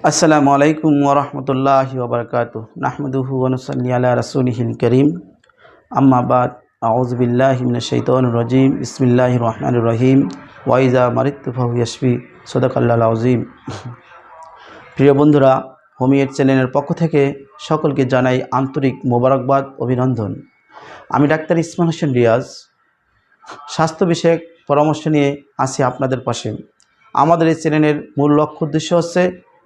আসসালামু আলাইকুম ওয়া রাহমাতুল্লাহি ওয়া বারাকাতুহু নাহমাদুহু ওয়া নুসাল্লি আলা রাসূলিহিল কারীম আম্মা বাদ আউযু বিল্লাহি মিনাশ শাইতানির রাজীম বিসমিল্লাহির রহমানির রহিম ওয়া ইযা মারিতু ফাহুয়া ইয়াশফি সাদাকাল্লাহুল আযীম। প্রিয় বন্ধুরা, হোমিওর চ্যানেলের পক্ষ থেকে সকলকে জানাই আন্তরিক মোবারকবাদ, অভিনন্দন। আমি ডাক্তার ইসমাইল হোসেন রিয়াজ স্বাস্থ্য বিষয়ক পরামর্শ নিয়ে আসি আপনাদের পাশে। আমাদের এই চ্যানেলের মূল লক্ষ্য উদ্দেশ্য হচ্ছে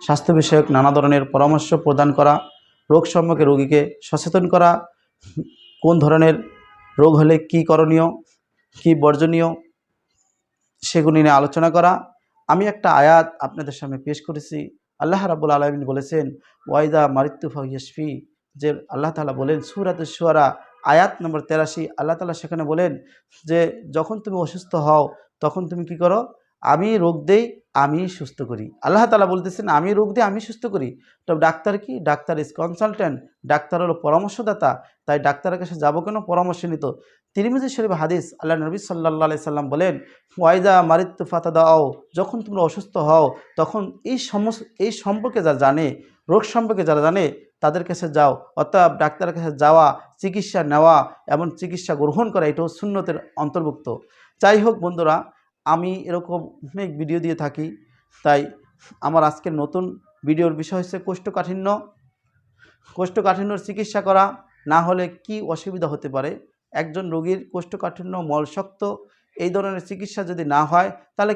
স্বাস্থ্য বিষয়ক নানা ধরনের পরামর্শ প্রদান করা, রোগ সম্পর্কে রোগীকে সচেতন করা, কোন ধরনের রোগ হলে কী করণীয়, কী বর্জনীয়, সেগুলি নিয়ে আলোচনা করা। আমি একটা আয়াত আপনাদের সামনে পেশ করেছি। আল্লাহ রাব্বুল আলামিন বলেছেন ওয়াইদা মারিতু ফাহুয়া ইয়াশফি, যে আল্লাহ তাআলা বলেন সূরাতুশ শুআরা আয়াত নম্বর 83, আল্লাহ তাআলা সেখানে বলেন যে যখন তুমি অসুস্থ হও তখন তুমি কি করো? আমি রোগ দেই, আমি সুস্থ করি। আল্লাহ তাআলা বলতেছেন আমি রোগ দিই, আমি সুস্থ করি। তবে ডাক্তার কি? ডাক্তার ইজ কনসালটেন্ট, ডাক্তার হলো পরামর্শদাতা। তাই ডাক্তারের কাছে যাবো কেন? পরামর্শ নিত। তিরমিজি শরীফ হাদিস, আল্লাহ নবী সাল্লাল্লাহু আলাইহি সাল্লাম বলেন ওয়াইদা মারিতু ফাতাদাও, যখন তোমরা অসুস্থ হও তখন এই সম্পর্কে যারা জানে, রোগ সম্পর্কে যারা জানে তাদের কাছে যাও। অর্থাৎ ডাক্তারের কাছে যাওয়া, চিকিৎসা নেওয়া এবং চিকিৎসা গ্রহণ করা এটাও সুন্নতের অন্তর্ভুক্ত। যাই হোক বন্ধুরা, আমি এরকম অনেক ভিডিও দিয়ে থাকি। তাই আমার আজকের নতুন ভিডিওর বিষয় হচ্ছে কোষ্ঠকাঠিন্যর চিকিৎসা করা না হলে কি অসুবিধা হতে পারে। একজন রোগীর কোষ্ঠকাঠিন্য, মলশক্ত এই ধরনের চিকিৎসা যদি না হয় তাহলে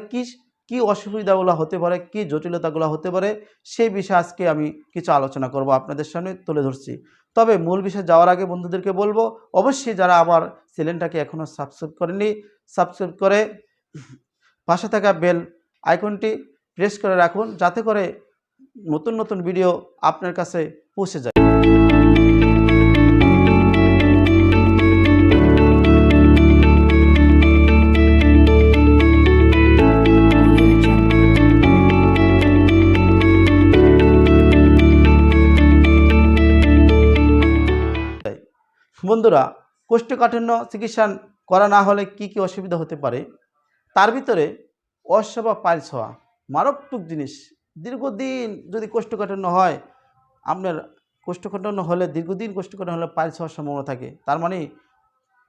কি অসুবিধাগুলো হতে পারে, কি জটিলতাগুলো হতে পারে, সেই বিষয়ে আজকে আমি কিছু আলোচনা করব, আপনাদের সামনে তুলে ধরছি। তবে মূল বিষয়ে যাওয়ার আগে বন্ধুদেরকে বলবো অবশ্যই যারা আমার চ্যানেলটাকে এখনও সাবস্ক্রাইব করেননি, সাবস্ক্রাইব করে পাশে থাকা বেল আইকনটি প্রেস করে রাখুন, যাতে করে নতুন নতুন ভিডিও আপনার কাছে পৌঁছে যায়। বন্ধুরা, কোষ্ঠকাঠিন্য চিকিৎসা করা না হলে কি কি অসুবিধা হতে পারে, তার ভিতরে অশ্ব বা পাইলস হওয়া মারাত্মক জিনিস। দীর্ঘদিন যদি কোষ্ঠকাঠিন্য হয়, আপনার কোষ্ঠকাঠিন্য হলে দীর্ঘদিন কোষ্ঠকাঠিন্য হলে পাইলস হওয়ার সম্ভাবনা থাকে। তার মানে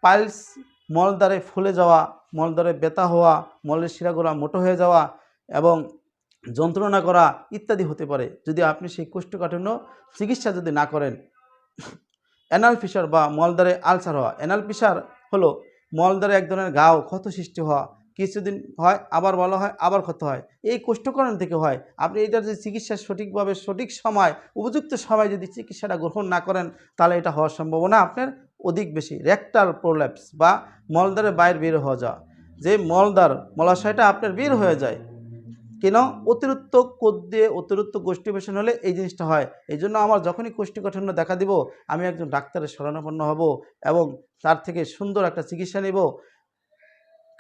পাইলস মলদ্বারে ফুলে যাওয়া, মলদ্বারে ব্যথা হওয়া, মলের শিরাগুলো মোটা হয়ে যাওয়া এবং যন্ত্রণা করা ইত্যাদি হতে পারে যদি আপনি সেই কোষ্ঠকাঠিন্য চিকিৎসা যদি না করেন। অ্যানাল ফিসার বা মলদ্বারে আলসার হওয়া। অ্যানাল ফিসার হলো মলদ্বারে এক ধরনের ঘাও, ক্ষত সৃষ্টি হওয়া, কিছুদিন হয় আবার ভালো হয় আবার ক্ষত হয়, এই কোষ্ঠকাঠিন্য থেকে হয়। আপনি এটার যে চিকিৎসা সঠিকভাবে সঠিক সময় উপযুক্ত সময় যদি চিকিৎসাটা গ্রহণ না করেন তাহলে এটা হওয়ার সম্ভাবনা আপনার অধিক বেশি। রেকটাল প্রোল্যাপস বা মলদ্বারের বাইরে বের হয়ে যাওয়া, যে মলাশয়টা আপনার বের হয়ে যায় কেন? অতিরিক্ত কোদ দিয়ে অতিরিক্ত কোষ্ঠীবেশন হলে এই জিনিসটা হয়। এই জন্য আমার যখনই কোষ্ঠকাঠিন্য দেখা দিব আমি একজন ডাক্তারের শরণাপন্ন হব এবং তার থেকে সুন্দর একটা চিকিৎসা নেব।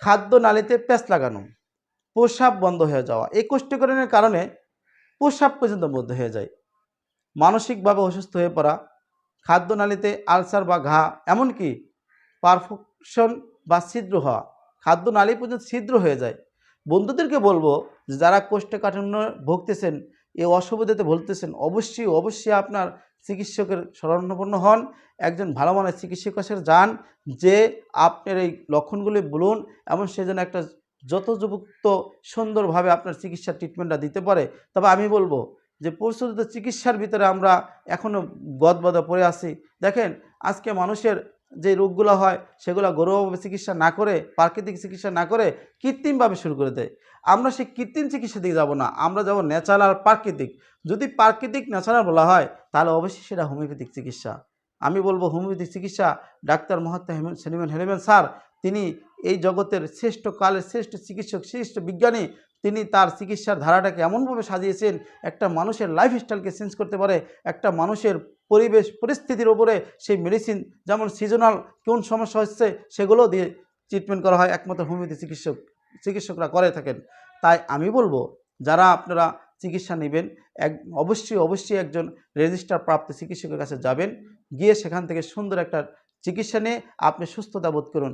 খাদ্য নালীতে প্যাঁচ লাগানো, প্রস্রাব বন্ধ হয়ে যাওয়া, এই কোষ্ঠকাঠিন্যের কারণে প্রস্রাব পর্যন্ত বন্ধ হয়ে যায়। মানসিকভাবে অসুস্থ হয়ে পড়া, খাদ্যনালীতে আলসার বা ঘা, এমনকি পারফেকশন বা ছিদ্র হওয়া, খাদ্যনালী পর্যন্ত ছিদ্র হয়ে যায়। বন্ধুদেরকে বলবো যে যারা কোষ্ঠকাঠিন্য ভুগতেছেন, এই অসুবিধাতে ভুগতেছেন, অবশ্যই আপনার চিকিৎসকের শরণাপন্ন হন। একজন ভালো মানের চিকিৎসকের কাছে যান, যে আপনার এই লক্ষণগুলি বলুন এবং সে যেন একটা যথোপযুক্ত সুন্দরভাবে আপনার চিকিৎসার ট্রিটমেন্টটা দিতে পারে। তবে আমি বলবো যে প্রচলিত চিকিৎসার ভিতরে আমরা এখনও গদবাদা পড়ে আছি। দেখেন, আজকে মানুষের যে রোগগুলো হয় সেগুলো ঘরোয়াভাবে চিকিৎসা না করে, প্রাকৃতিক চিকিৎসা না করে কৃত্রিমভাবে শুরু করে দেয়। আমরা সেই কৃত্রিম চিকিৎসা দিকে যাব না, আমরা যাব ন্যাচারাল, প্রাকৃতিক। যদি প্রাকৃতিক ন্যাচারাল বলা হয় তাহলে অবশ্যই সেটা হোমিওপ্যাথিক চিকিৎসা। আমি বলবো হোমিওপ্যাথিক চিকিৎসা ডাক্তার মহাত্মা সেলিমান হেলিমেন স্যার, তিনি এই জগতের শ্রেষ্ঠ কালের শ্রেষ্ঠ চিকিৎসক, শ্রেষ্ঠ বিজ্ঞানী। তিনি তার চিকিৎসার ধারাটাকে এমনভাবে সাজিয়েছেন একটা মানুষের লাইফস্টাইলকে চেঞ্জ করতে পারে, একটা মানুষের পরিবেশ পরিস্থিতির ওপরে সেই মেডিসিন, যেমন সিজনাল কোন সমস্যা হচ্ছে সেগুলো দিয়ে ট্রিটমেন্ট করা হয়, একমাত্র হোমিওপ্যাথি চিকিৎসকরা করে থাকেন। তাই আমি বলবো যারা আপনারা চিকিৎসা নেবেন অবশ্যই একজন রেজিস্টার প্রাপ্ত চিকিৎসকের কাছে যাবেন, গিয়ে সেখান থেকে সুন্দর একটা চিকিৎসা নিয়ে আপনি সুস্থতা বোধ করুন।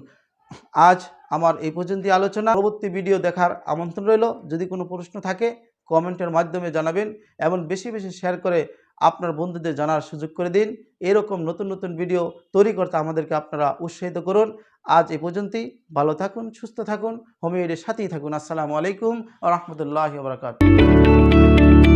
আজ আমার এই পর্যন্তই আলোচনা। পরবর্তী ভিডিও দেখার আমন্ত্রণ রইল। যদি কোনো প্রশ্ন থাকে কমেন্টের মাধ্যমে জানাবেন এবং বেশি বেশি শেয়ার করে আপনার বন্ধুদের জানার সুযোগ করে দিন। এরকম নতুন নতুন ভিডিও তৈরি করতে আমাদেরকে আপনারা উৎসাহিত করুন। আজ এ পর্যন্তই। ভালো থাকুন, সুস্থ থাকুন, হোমিওর সাথেই থাকুন। আসসালামু আলাইকুম ওয়া রাহমাতুল্লাহি ওয়া বারাকাতুহু।